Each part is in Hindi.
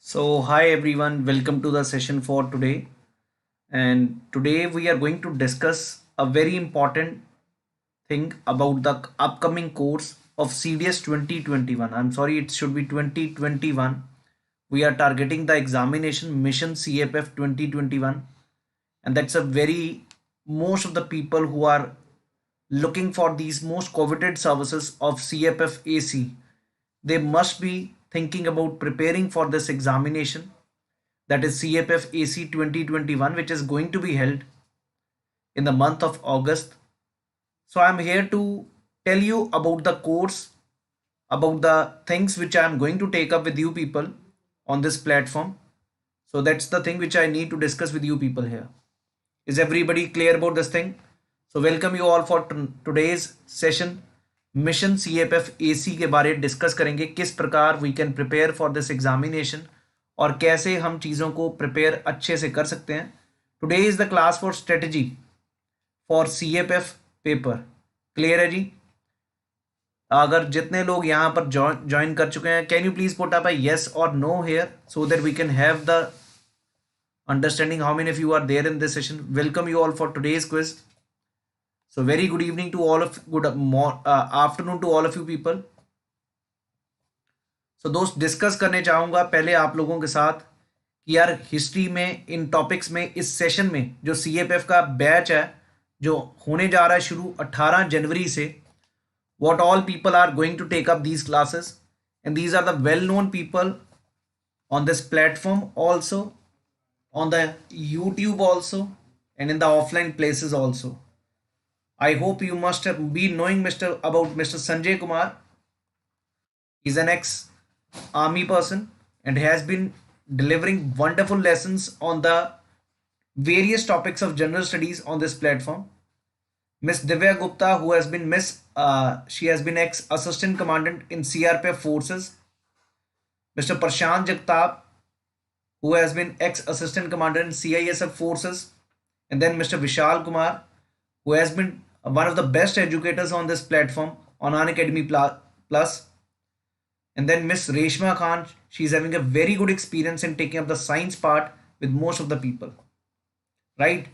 So, hi everyone, welcome to the session for today. And today we are going to discuss a very important thing about the upcoming course of CDS 2021. I'm sorry, it should be 2021. We are targeting the examination Mission CFF 2021, and that's a very most of the people who are looking for these most coveted services of CFF AC. They must be thinking about preparing for this examination, that is CFF AC 2021, which is going to be held in the month of August. So I'm here to tell you about the course, about the things which I'm going to take up with you people on this platform. So that's the thing which I need to discuss with you people here. Is everybody clear about this thing? So welcome you all for today's session. Mission CFF AC के बारे में डिस्कस करेंगे, किस प्रकार we can prepare for this examination और कैसे हम चीज़ों को प्रिपेयर अच्छे से कर सकते हैं. Today is the class for strategy for CFF paper. Clear है जी? अगर जितने लोग यहाँ पर ज्वाइन कर चुके हैं, can you please put up a yes और no here so that we can have the understanding how many of you are there in this session. Welcome you all for today's quiz. So very good evening to all of afternoon to all of you people. So दोस्त डिस्कस करने चाहूँगा पहले आप लोगों के साथ कि यार हिस्ट्री में इन टॉपिक्स में इस सेशन में जो CFF का बैच है जो होने जा रहा है शुरू 18 जनवरी से, what all people are going to take up these classes, and these are the well known people on this platform also, on the YouTube also, and in the offline places also. I hope you must have been knowing Mr. Sanjay Kumar. He's an ex army person and has been delivering wonderful lessons on the various topics of general studies on this platform. Miss Divya Gupta, who has been she has been ex assistant commandant in CRPF forces. Mr. Prashant Jagtap, who has been ex assistant commander in CISF forces. And then Mr. Vishal Kumar, who has been one of the best educators on this platform on Unacademy Plus. And then Miss Reshma Khan, she's having a very good experience in taking up the science part with most of the people, right?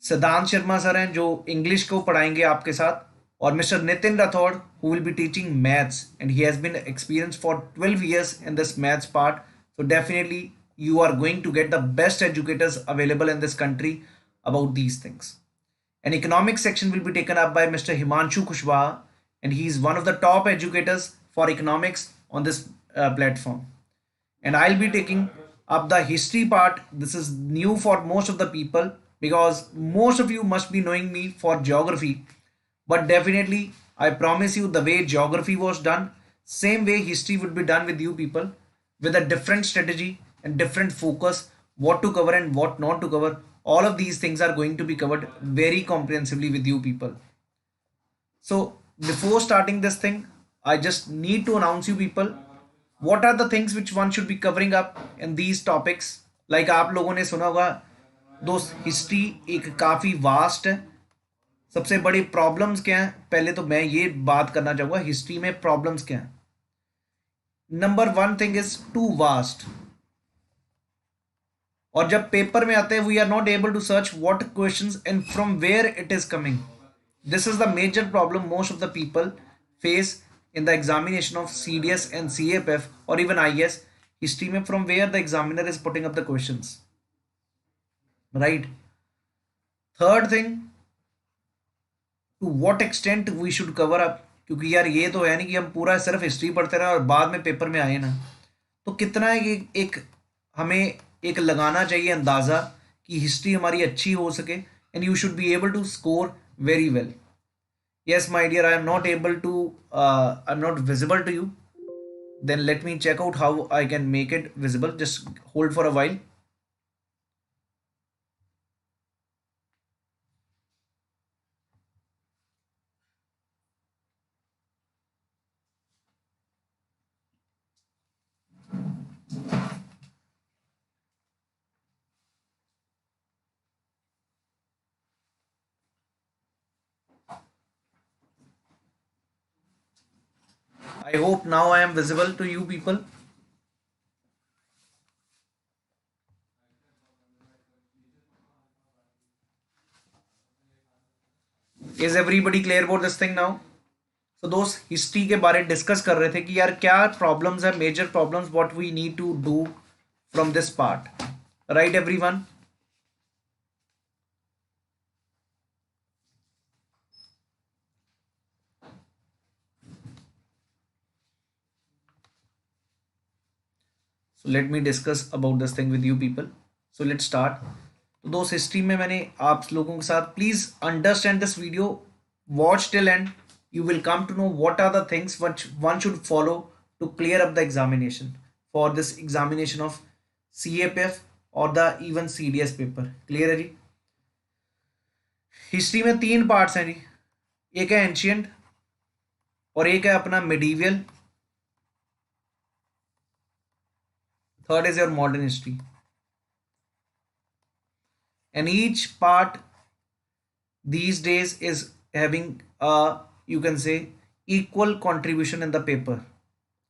सिद्धांत शर्मा सर हैं जो इंग्लिश को पढ़ाएंगे आपके साथ, और mister Nitin Rathore who will be teaching maths, and he has been experienced for 12 years in this maths part. So definitely you are going to get the best educators available in this country about these things. An economics section will be taken up by Mr. Himanshu Kushwaha, and he is one of the top educators for economics on this platform. And I'll be taking up the history part. This is new for most of the people because most of you must be knowing me for geography, but definitely I promise you the way geography was done, same way history would be done with you people, with a different strategy and different focus, what to cover and what not to cover. All of these things are going to be covered very comprehensively with you people. So before starting this thing, I just need to announce you people what are the things which one should be covering up in these topics. Like आप लोगों ने सुना होगा दोस्त, हिस्ट्री एक काफ़ी वास्ट है. सबसे बड़ी प्रॉब्लम्स क्या हैं, पहले तो मैं ये बात करना चाहूँगा हिस्ट्री में प्रॉब्लम्स क्या हैं. Number one thing is too vast. और जब पेपर में आते हैं we are not able to search what questions and from where it is coming. This is the major problem most of the people face in the examination of CDS and CFF or even IS history में, from where the examiner is putting up the questions, right? Third thing, to what extent we should cover up, क्योंकि यार ये तो है नहीं कि हम पूरा सिर्फ हिस्ट्री पढ़ते रहे और बाद में पेपर में आए ना. तो कितना एक हमें एक लगाना चाहिए अंदाज़ा कि हिस्ट्री हमारी अच्छी हो सके, and you should be able to score very well. Yes, my dear, I'm not visible to you. Then let me check out how I can make it visible. Just hold for a while. I hope now I am visible to you people. Is everybody clear about this thing now? तो दोस्त हिस्ट्री के बारे में डिस्कस कर रहे थे कि यार क्या प्रॉब्लम्स है, major problems what we need to do from this part, right everyone? So let me discuss about this thing with you people. So let's start. तो दोस्त हिस्ट्री में मैंने आप लोगों के साथ, please understand this video, watch till and you will come to know what are the things which one should follow to clear up the examination for this examination of CAPF or the even CDS paper. Clear है जी? हिस्ट्री में तीन पार्ट्स हैं जी, एक है एंशियंट और एक है अपना medieval, third is your modern history. And each part these days is having a, you can say, equal contribution in the paper.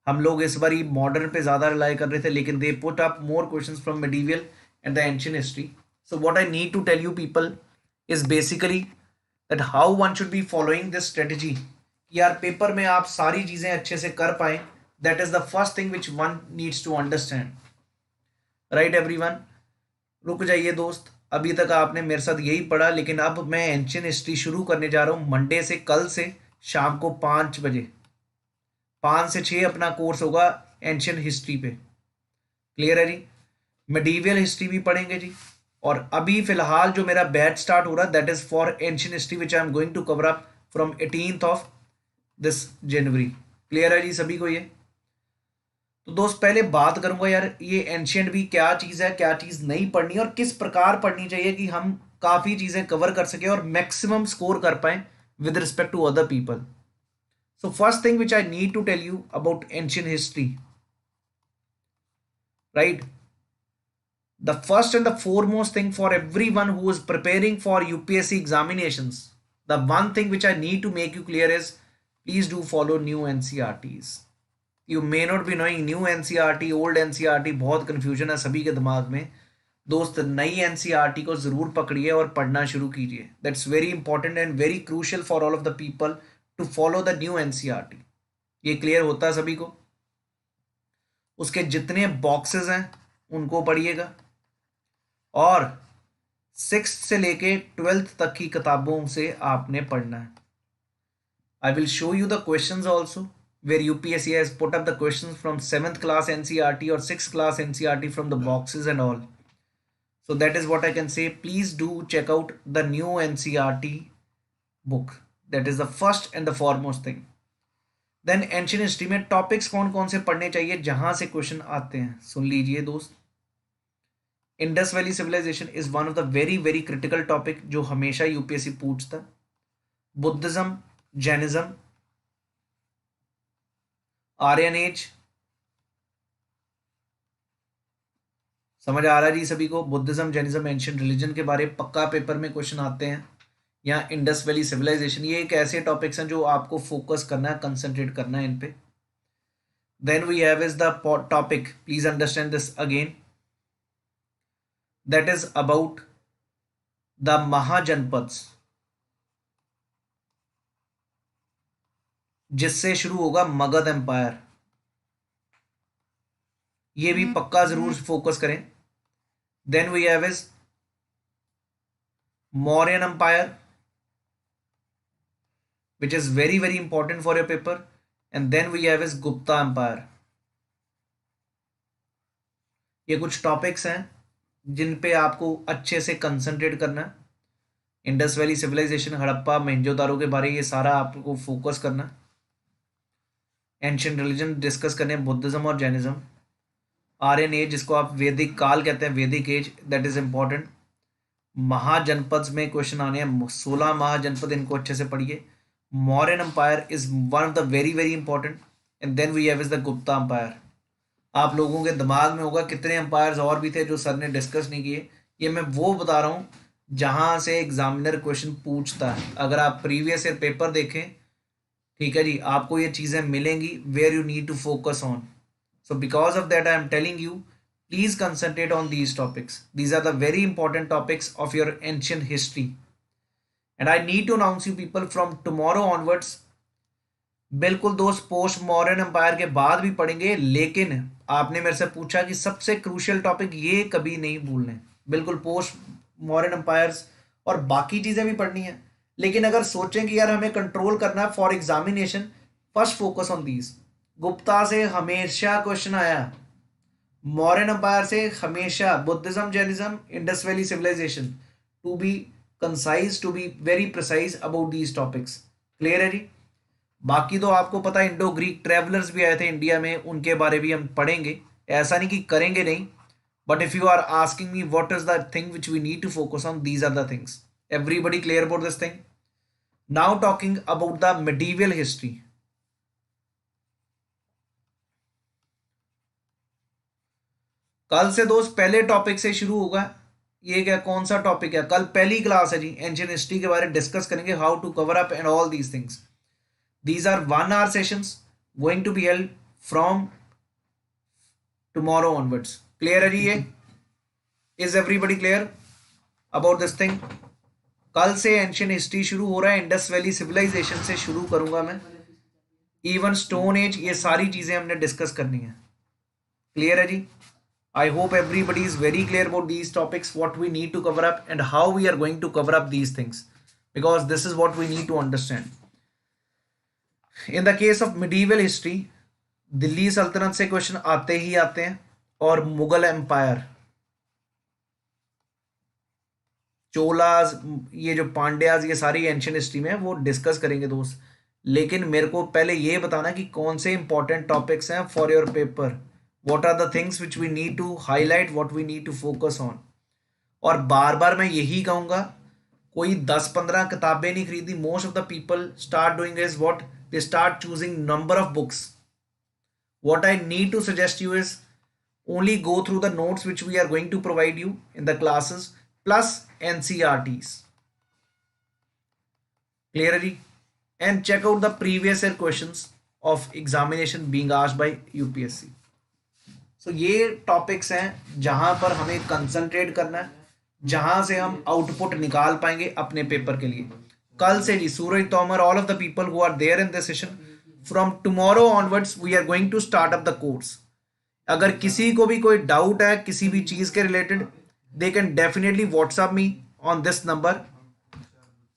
हम लोग इस बार मॉडर्न पे ज़्यादा रिलाई कर रहे थे, लेकिन they put up more questions from medieval and the ancient history. So what I need to tell you people is basically that how one should be following this strategy. यार पेपर में आप सारी चीज़ें अच्छे से कर पाएँ, that is the first thing which one needs to understand, right everyone? रुक जाइए दोस्त, अभी तक आपने मेरे साथ यही पढ़ा, लेकिन अब मैं एंशियंट हिस्ट्री शुरू करने जा रहा हूँ मंडे से, कल से शाम को 5 बजे, 5 से 6 अपना कोर्स होगा एंशियंट हिस्ट्री पे. क्लियर है जी? मिडीवियल हिस्ट्री भी पढ़ेंगे जी. और अभी फिलहाल जो मेरा बैच स्टार्ट हो रहा है that is for ancient history which I am going to cover up from 18th of this January. Clear है जी सभी को ये? तो दोस्त पहले बात करूंगा यार ये एंशियंट भी क्या चीज़ है, क्या चीज़ नहीं पढ़नी और किस प्रकार पढ़नी चाहिए कि हम काफ़ी चीज़ें कवर कर सके और मैक्सिमम स्कोर कर पाए with respect to other people. So first thing which I need to tell you about ancient history, right? The first and the foremost thing for everyone who is preparing for UPSC examinations, the one thing which I need to make you clear is please do follow new NCRTs. You may not be knowing new NCRT, old NCRT, बहुत कन्फ्यूजन है सभी के दिमाग में. दोस्त नई NCRT को ज़रूर पकड़िए और पढ़ना शुरू कीजिए. That's very important and very crucial for all of the people to follow the new NCRT. ये क्लियर होता है सभी को? उसके जितने बॉक्सेस हैं उनको पढ़िएगा और 6th से लेके 12th तक की किताबों से आपने पढ़ना है. I will show you the questions also where UPSC has put up the questions from 7th class NCRT or 6th class NCRT from the boxes and all. So that is what I can say. Please do check out the new NCRT book. That is the first and the foremost thing. Then ancient history में टॉपिक्स कौन कौन से पढ़ने चाहिए जहां से क्वेश्चन आते हैं, सुन लीजिए दोस्त. Indus valley civilization is one of the very very critical topic जो हमेशा यूपीएससी पूछता. बुद्धिज्म, जैनिज्म, आर्यन एज, समझ आ रहा है जी सभी को? बुद्धिज्म, जैनिज्म, एंशिएंट रिलीजन के बारे पक्का पेपर में क्वेश्चन आते हैं. यहाँ इंडस वैली सिविलाइजेशन, ये एक ऐसे टॉपिक्स हैं जो आपको फोकस करना है, कंसंट्रेट करना है इन पे. Then we have is the topic, please understand this again, that is about the Mahajanapadas, जिससे शुरू होगा मगध एम्पायर. ये भी पक्का जरूर फोकस करें. Then we have is Mauryan empire which is very very important for your paper. And then we have is Gupta empire. ये कुछ टॉपिक्स हैं जिन पे आपको अच्छे से कंसंट्रेट करना है. Indus valley civilization, Harappa, Mohenjodaro के बारे ये सारा आपको फोकस करना है. एंशिएंट रिलीजन डिस्कस करने, बुद्धिज्म और जैनिज्म. आर्यन एज जिसको आप वैदिक काल कहते हैं, Vedic age, that is important. Mahajanapada में क्वेश्चन आने हैं, 16 महाजनपद, इनको अच्छे से पढ़िए. Mauryan empire is one of the very very important. And then we have is the Gupta empire. आप लोगों के दिमाग में होगा कितने एम्पायर्स और भी थे जो सर ने डिस्कस नहीं किए. ये मैं वो बता रहा हूँ जहाँ से एग्जामिनर क्वेश्चन पूछता है. अगर आप प्रीवियस ईयर पेपर देखें, ठीक है जी, आपको ये चीज़ें मिलेंगी where you need to focus on. So because of that I am telling you, please concentrate on these topics. These are the very important topics of your ancient history. And I need to announce you people from tomorrow onwards, बिल्कुल दोस्त पोस्ट मॉडर्न एम्पायर के बाद भी पढ़ेंगे, लेकिन आपने मेरे से पूछा कि सबसे क्रूशियल टॉपिक ये कभी नहीं भूलने, बिल्कुल पोस्ट मॉडर्न एम्पायर्स और बाकी चीज़ें भी पढ़नी है। लेकिन अगर सोचें कि यार हमें कंट्रोल करना है for examination, first focus on these. Gupta से हमेशा क्वेश्चन आया, मॉडर्न एम्पायर से हमेशा Buddhism, Jainism, Indus valley civilization, to be concise, to be very precise about these topics. Clear है जी? बाकी तो आपको पता है इंडो ग्रीक ट्रेवलर्स भी आए थे इंडिया में, उनके बारे भी हम पढ़ेंगे, ऐसा नहीं कि करेंगे नहीं, but if you are asking me what is the thing which we need to focus on, these are the things. Everybody clear about this thing? Now talking about the medieval history. कल से दोस्त पहले टॉपिक से शुरू होगा। ये क्या, कौन सा टॉपिक है? कल पहली क्लास है जी, एंशिएंट हिस्ट्री के बारे में डिस्कस करेंगे, how to cover up and all these things. These are 1 hour sessions going to be held from tomorrow onwards. Clear है जी ये? Is everybody clear about this thing? कल से एंशियंट हिस्ट्री शुरू हो रहा है, इंडस वैली सिविलाइजेशन से शुरू करूंगा मैं, इवन स्टोन एज, ये सारी चीजें हमने डिस्कस करनी है। क्लियर है जी? I hope everybody is very clear about these topics, what we need to cover up and how we are going to cover up these things, because this is what we need to understand. In the case of medieval history, Delhi सल्तनत से क्वेश्चन आते ही आते हैं, और मुगल एम्पायर, चोलाज, ये जो पांड्याज, ये सारी एंशियंट हिस्ट्री में वो डिस्कस करेंगे दोस्त। लेकिन मेरे को पहले ये बताना कि कौन से इंपॉर्टेंट टॉपिक्स हैं for your paper, what are the things which we need to highlight, what we need to focus on. और बार बार मैं यही कहूँगा, कोई 10-15 किताबें नहीं खरीदी। Most of the people start doing is what, they start choosing number of books. What I need to suggest you is only go through the notes which we are going to provide you in the classes plus NCRTs. Clearly, and check out the previous year questions of examination being asked by UPSC. So ये टॉपिक्स हैं जहां पर हमें कंसंट्रेट करना है, जहां से हम आउटपुट निकाल पाएंगे अपने पेपर के लिए। कल से जी Suraj Tomar, all of the people who are there in this session, from tomorrow onwards we are going to start up the course. अगर किसी को भी कोई डाउट है किसी भी चीज के related, they can definitely WhatsApp me on this number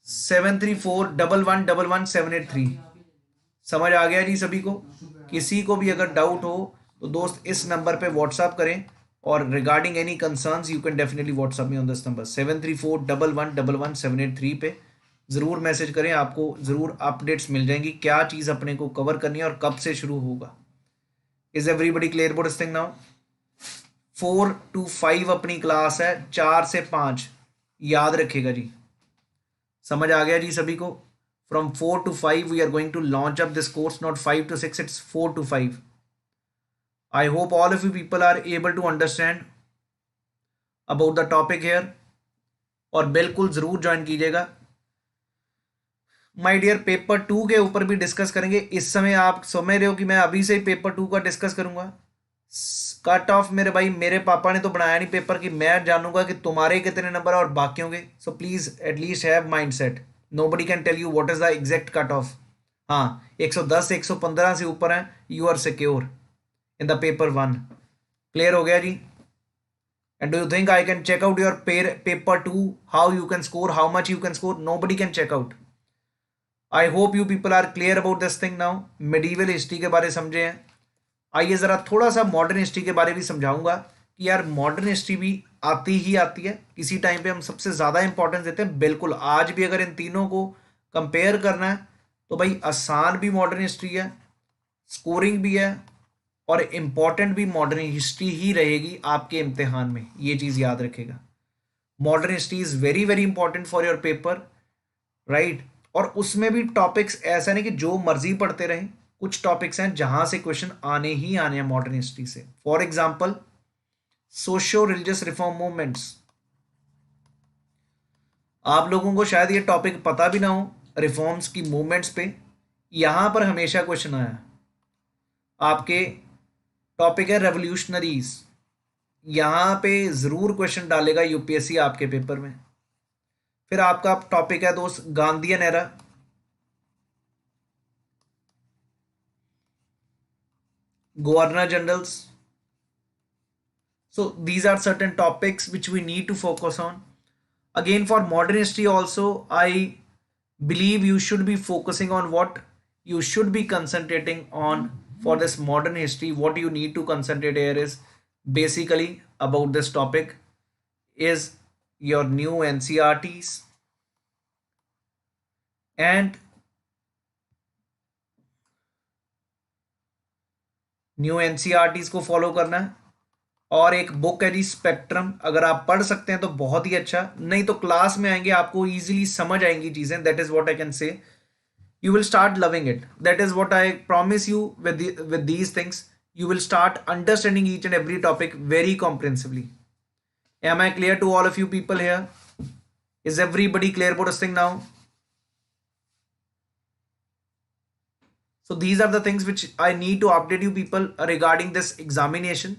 7341111783। समझ आ गया जी सभी को? किसी को भी अगर डाउट हो तो दोस्त इस नंबर पे व्हाट्सएप करें, और regarding any concerns you can definitely WhatsApp me on this number 7341111783 पे ज़रूर मैसेज करें, आपको ज़रूर अपडेट्स मिल जाएंगी क्या चीज़ अपने को कवर करनी है और कब से शुरू होगा। Is everybody clear about this thing now? 4 to 5 अपनी क्लास है, 4 से 5, याद रखेगा जी। समझ आ गया जी सभी को? From 4 to 5 we are going to launch up this course, not 5 to 6, it's 4 to 5। I hope all of you people are able to understand about the topic here, और बिल्कुल ज़रूर ज्वाइन कीजिएगा। माय डियर, पेपर 2 के ऊपर भी डिस्कस करेंगे। इस समय आप समझ रहे हो कि मैं अभी से ही पेपर 2 का डिस्कस करूंगा। कट ऑफ मेरे भाई, मेरे पापा ने तो बनाया नहीं पेपर कि मैं जानूंगा कि तुम्हारे कितने नंबर और बाकियों के। So please at least have mind set, nobody can tell you what is the exact cut off. हाँ, 110 115 से ऊपर है, you are secure in the paper 1। Clear हो गया जी? And do you think I can check out your paper 2, how you can score, how much you can score? Nobody can check out. I hope you people are clear about this thing now. Medieval history के बारे समझे हैं। आइए ज़रा थोड़ा सा मॉडर्न हिस्ट्री के बारे में समझाऊंगा कि यार मॉडर्न हिस्ट्री भी आती ही आती है, किसी टाइम पे हम सबसे ज़्यादा इंपॉर्टेंस देते हैं। बिल्कुल, आज भी अगर इन तीनों को कंपेयर करना है तो भाई आसान भी मॉडर्न हिस्ट्री है, स्कोरिंग भी है, और इम्पॉर्टेंट भी मॉडर्न हिस्ट्री ही रहेगी आपके इम्तिहान में। ये चीज़ याद रखेगा, modern history is very very important for your paper, right. और उसमें भी टॉपिक्स ऐसा नहीं कि जो मर्जी पढ़ते रहें, कुछ टॉपिक्स हैं जहां से क्वेश्चन आने ही आने हैं मॉडर्न हिस्ट्री से। For example, socio religious reform movements. आप लोगों को शायद ये टॉपिक पता भी ना हो, रिफॉर्म्स की मूवमेंट्स पे यहां पर हमेशा क्वेश्चन आया। आपके टॉपिक है रेवोल्यूशनरीज, यहां पे जरूर क्वेश्चन डालेगा यूपीएससी आपके पेपर में। फिर आपका टॉपिक है दोस्त Gandhian era, governor generals. So these are certain topics which we need to focus on. Again, for modern history also, I believe you should be focusing on what you should be concentrating on for this modern history. What you need to concentrate here is basically about this topic is your new NCRTs and new NCERTs को फॉलो करना है. और एक बुक है जी स्पेक्ट्रम, अगर आप पढ़ सकते हैं तो बहुत ही अच्छा, नहीं तो क्लास में आएंगे आपको इजीली समझ आएंगी चीजें. That is what I can से. You will start loving it. That is what I promise you with these things. You will start understanding each and every topic very comprehensively. Am I clear to all of you people here? Is everybody clear about this thing now? So these are the things which I need to update you people regarding this examination.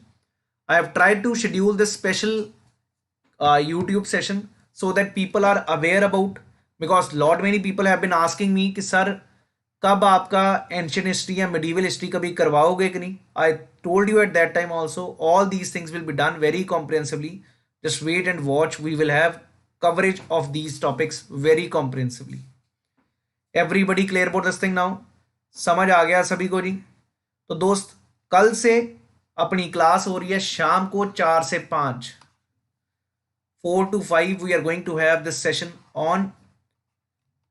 I have tried to schedule this special YouTube session so that people are aware about, because lot many people have been asking me कि सर कब आपका एंशियंट हिस्ट्री या medieval हिस्ट्री कभी करवाओगे कि नहीं. I told you at that time also all these things will be done very comprehensively. Just wait and watch. We will have coverage of these topics very comprehensively. Everybody clear about this thing now? समझ आ गया सभी को जी? तो दोस्त कल से अपनी क्लास हो रही है शाम को 4 से 5, 4 to 5 we are going to have this session on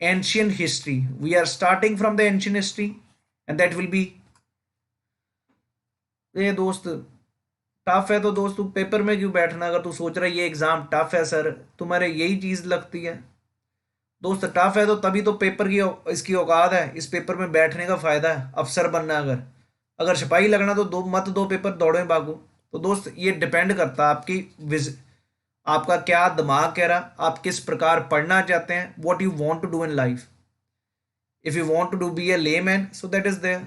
ancient history. We are starting from the ancient history and that will be, ये दोस्त टफ है तो दोस्त तू पेपर में क्यों बैठना, अगर तू सोच रहा है ये एग्जाम टफ है सर, तुम्हारे यही चीज लगती है दोस्त. टफ है तो तभी तो पेपर की इसकी औकात है, इस पेपर में बैठने का फायदा है, अफसर बनना. अगर अगर सिपाही लगना तो दो पेपर दौड़े भागो. तो दोस्त ये डिपेंड करता है आपका क्या दिमाग कह रहा, आप किस प्रकार पढ़ना चाहते हैं, what you want to do in life. If you want to do be a layman so that is there.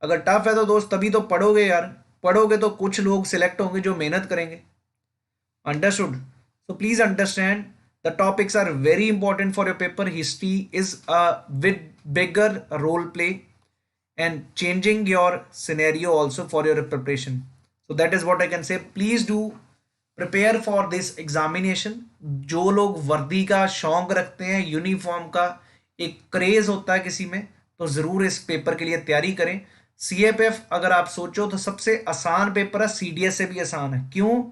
अगर टफ है तो दोस्त तभी तो पढ़ोगे यार, पढ़ोगे तो कुछ लोग सिलेक्ट होंगे जो मेहनत करेंगे. Understood? So please understand the topics are very important for your paper. History is a bigger role play and changing your scenario also for your preparation. So that is what I can say. Please do prepare for this examination. जो लोग वर्दी का शौक रखते हैं, यूनिफॉर्म का एक क्रेज होता है किसी में, तो ज़रूर इस पेपर के लिए तैयारी करें. CAPF अगर आप सोचो तो सबसे आसान पेपर है, CDS से भी आसान है. क्यों?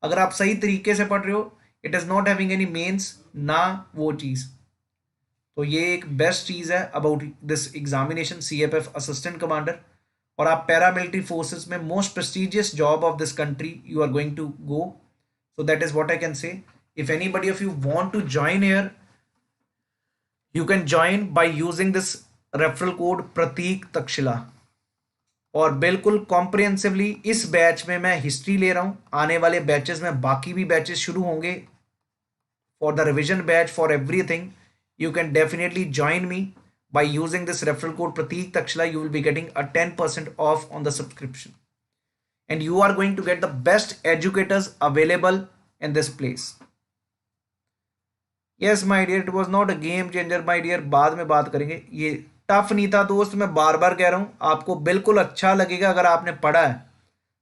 अगर आप सही तरीके से पढ़ रहे हो, it is not having any mains ना वो चीज़. तो ये एक बेस्ट चीज़ है about this examination CAPF assistant commander. और आप पैरामिलिट्री फोर्सेस में most prestigious job of this country you are going to go. So that is what I can say. If anybody of you want to join here, you can join by using this referral code Pratik Takshashila. और बिल्कुल कॉम्प्रिहेंसिवली इस बैच में मैं हिस्ट्री ले रहा हूँ. आने वाले बैचेस में बाकी भी बैचेस शुरू होंगे for the revision batch for everything. You can definitely join me by using this referral code Pratik Takshila. You will be getting a 10% off on the subscription and you are going to get the best educators available in this place. Yes my dear, it was not a game changer my dear. बाद में बात करेंगे. ये टफ नहीं था दोस्त, मैं बार बार कह रहा हूँ. आपको बिल्कुल अच्छा लगेगा अगर आपने पढ़ा है.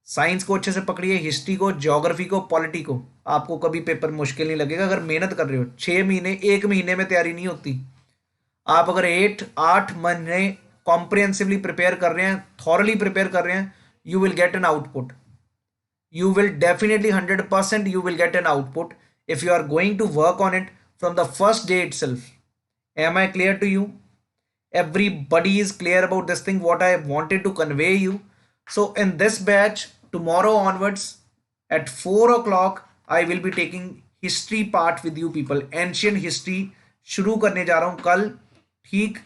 साइंस को अच्छे से पकड़िए, हिस्ट्री को, ज्योग्राफी को, पॉलिटी को. आपको कभी पेपर मुश्किल नहीं लगेगा अगर मेहनत कर रहे हो. 6 महीने 1 महीने में तैयारी नहीं होती. आप अगर 8 महीने कॉम्प्रिहेंसिवली प्रिपेयर कर रहे हैं, थॉरली प्रिपेयर कर रहे हैं, you will get an output. You will definitely 100% you will get an output if you are going to work on it from the first day itself. Am I clear to you? Everybody is clear about this thing what I wanted to convey you. So in this batch tomorrow onwards at 4 o'clock I will be taking history part with you people. Ancient history शुरू करने जा रहा हूँ कल ठीक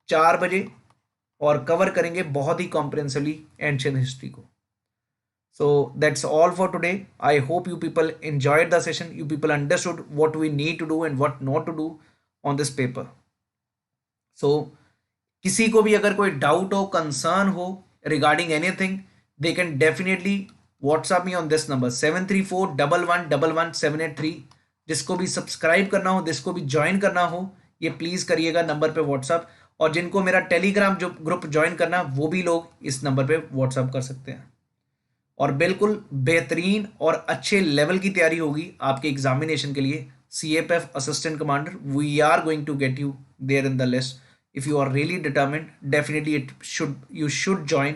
4 बजे और कवर करेंगे बहुत ही कॉम्प्रिहेंसिवली एंशियंट हिस्ट्री को. So that's all for today. I hope you people enjoyed the session. You people understood what we need to do and what not to do on this paper. सो किसी को भी अगर कोई डाउट हो, कंसर्न हो regarding anything, they can definitely WhatsApp me on this number 73411111783. जिसको भी सब्सक्राइब करना हो, जिसको भी ज्वाइन करना हो, ये प्लीज़ करिएगा नंबर पे व्हाट्सअप। और जिनको मेरा टेलीग्राम जो ग्रुप ज्वाइन करना, वो भी लोग इस नंबर पे व्हाट्सअप कर सकते हैं। और बिल्कुल बेहतरीन और अच्छे लेवल की तैयारी होगी आपके एग्जामिनेशन के लिए। CAPF assistant commander, we are going to get you there in the list. If you are really determined, definitely you should join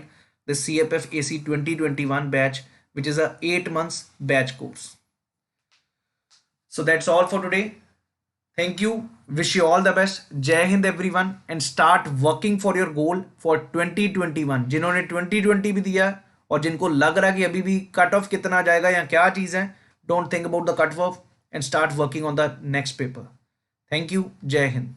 the CAPF AC 2021 batch, which is a 8 months batch course. So that's all for today. Thank you. Wish you all the best. Jai Hind everyone, and start working for your goal for 2021. जिन्होंने 2020 भी दिया और जिनको लग रहा है कि अभी भी कट ऑफ कितना जाएगा या क्या चीज़ है, don't think about the cut off and start working on the next paper. Thank you. जय हिंद.